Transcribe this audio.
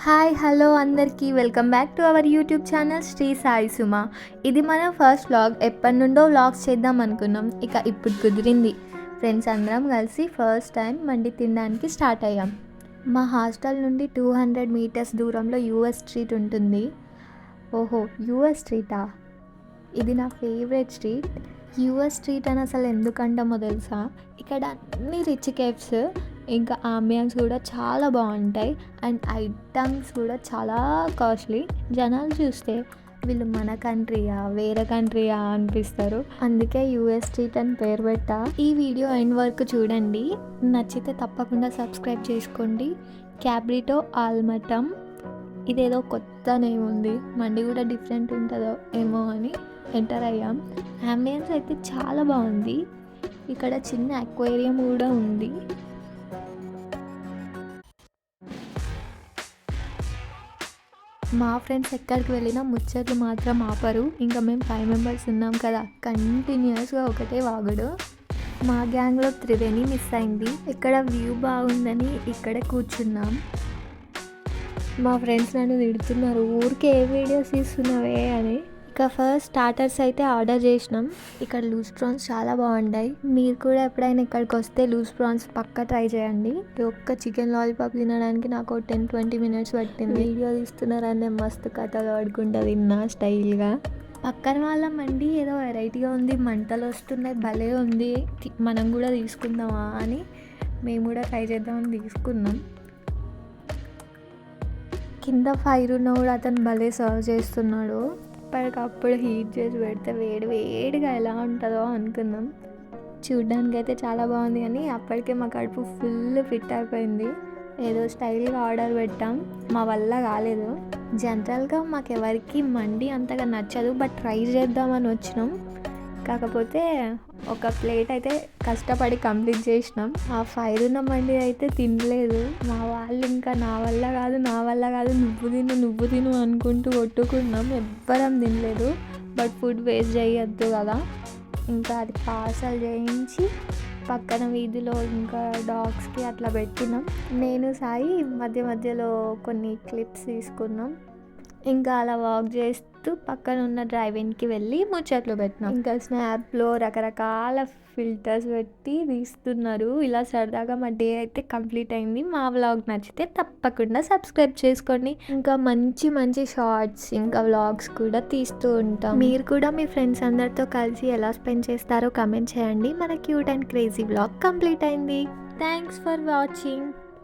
Hi hello అందరికీ welcome back to our YouTube channel Sri Sai Suma. ఇది మన ఫస్ట్ వ్లాగ్. ఎప్పటి నుండో వ్లాగ్స్ చేద్దాం అనుకున్నాం, ఇక ఇప్పుడు కుదిరింది. ఫ్రెండ్స్ అందరం కలిసి ఫస్ట్ టైం మండి తినడానికి స్టార్ట్ అయ్యాం. మా హాస్టల్ నుండి 200 మీటర్స్ దూరంలో యూఎస్ స్ట్రీట్ ఉంటుంది. ఓహో, యూఎస్ స్ట్రీటా? ఇది నా ఫేవరెట్ స్ట్రీట్. యూఎస్ స్ట్రీట్ అని అసలు ఎందుకంటామో తెలుసా? ఇక్కడ అన్ని రిచ్ కేఫ్స్, ఇంకా ఆంబియన్స్ కూడా చాలా బాగుంటాయి అండ్ ఐటమ్స్ కూడా చాలా కాస్ట్లీ. జనాలు చూస్తే వీళ్ళు మన కంట్రీయా వేరే కంట్రీయా అనిపిస్తారు. అందుకే యూఎస్ స్ట్రీట్ అని పేరు పెట్టా. ఈ వీడియో ఎండ్ వరకు చూడండి, నచ్చితే తప్పకుండా సబ్స్క్రైబ్ చేసుకోండి. క్యాబ్రిటో ఆల్మటమ్, ఇదేదో కొత్త నేమ్ ఉంది, మండి కూడా డిఫరెంట్ ఉంటుందో ఏమో అని ఎంటర్ అయ్యాం. అంబియన్స్ అయితే చాలా బాగుంది. ఇక్కడ చిన్న అక్వేరియం కూడా ఉంది. మా ఫ్రెండ్స్ ఎక్కడికి వెళ్ళినా ముచ్చట్లు మాత్రం ఆపరు. ఇంకా మేము 5 మెంబర్స్ ఉన్నాం కదా, కంటిన్యూస్గా ఒకటే వాగుడు. మా గ్యాంగ్లో త్రివేణి మిస్ అయింది. ఇక్కడ వ్యూ బాగుందని ఇక్కడే కూర్చున్నాం. మా ఫ్రెండ్స్ నన్ను తిడుతున్నారు, ఊరికే ఏ వీడియోస్ తీస్తున్నావే అని. ఇక ఫస్ట్ స్టార్టర్స్ అయితే ఆర్డర్ చేసినాం. ఇక్కడ లూజ్ ప్రాన్స్ చాలా బాగుంటాయి. మీరు కూడా ఎప్పుడైనా ఇక్కడికి వస్తే లూజ్ ప్రాన్స్ పక్కా ట్రై చేయండి. ఒక్క చికెన్ లాలీపాప్ తినడానికి నాకు 10-20 మినిట్స్ పట్టింది. వీడియో తీస్తున్నారనే మస్తు కథలు పడుకుంటా తిన్నా స్టైల్గా. పక్కన వాళ్ళ మండి ఏదో వెరైటీగా ఉంది, మంటలు వస్తున్నాయి, భలే ఉంది, మనం కూడా తీసుకుందామా అని మేము కూడా ట్రై చేద్దామని తీసుకున్నాం. కింద ఫైర్ ఉన్న కూడా అతను భలే సర్వ్ చేస్తున్నాడు. అప్పటికప్పుడు హీట్ చేసి పెడితే వేడి వేడిగా ఎలా ఉంటుందో అనుకున్నాం. చూడ్డానికి అయితే చాలా బాగుంది, కానీ అప్పటికే మా కడుపు ఫుల్ ఫిట్ అయిపోయింది. ఏదో స్టైల్గా ఆర్డర్ పెట్టాం, మా వల్ల కాలేదు. జనరల్గా మాకెవరికి మండి అంతగా నచ్చదు, బట్ ట్రై చేద్దామని వచ్చినాం. కాకపోతే ఒక ప్లేట్ అయితే కష్టపడి కంప్లీట్ చేసినాం. ఆ ఫైర్ ఉన్న మండి అయితే తినలేదు. మా వాళ్ళు ఇంకా నా వల్ల కాదు నువ్వు తిను అనుకుంటూ కొట్టుకున్నాం. ఎవ్వరం తినలేదు, బట్ ఫుడ్ వేస్ట్ చేయొద్దు కదా. ఇంకా అది పార్సల్ చేయించి పక్కన వీధిలో ఇంకా డాగ్స్కి అట్లా పెట్టినాం. నేను సాయి మధ్య మధ్యలో కొన్ని క్లిప్స్ తీసుకున్నాం. ఇంకా అలా వాక్ చేస్తూ పక్కన ఉన్న డ్రైవింగ్కి వెళ్ళి ముచ్చట్లు పెట్టినాం. ఇంకా స్నాప్లో రకరకాల ఫిల్టర్స్ పెట్టి తీస్తున్నారు. ఇలా సరదాగా మా డే అయితే కంప్లీట్ అయింది. మా వ్లాగ్ నచ్చితే తప్పకుండా సబ్స్క్రైబ్ చేసుకోండి. ఇంకా మంచి మంచి షార్ట్స్ ఇంకా వ్లాగ్స్ కూడా తీస్తూ ఉంటాం. మీరు కూడా మీ ఫ్రెండ్స్ అందరితో కలిసి ఎలా స్పెండ్ చేస్తారో కమెంట్ చేయండి. మన cute and crazy vlog complete అయింది. Thanks for watching.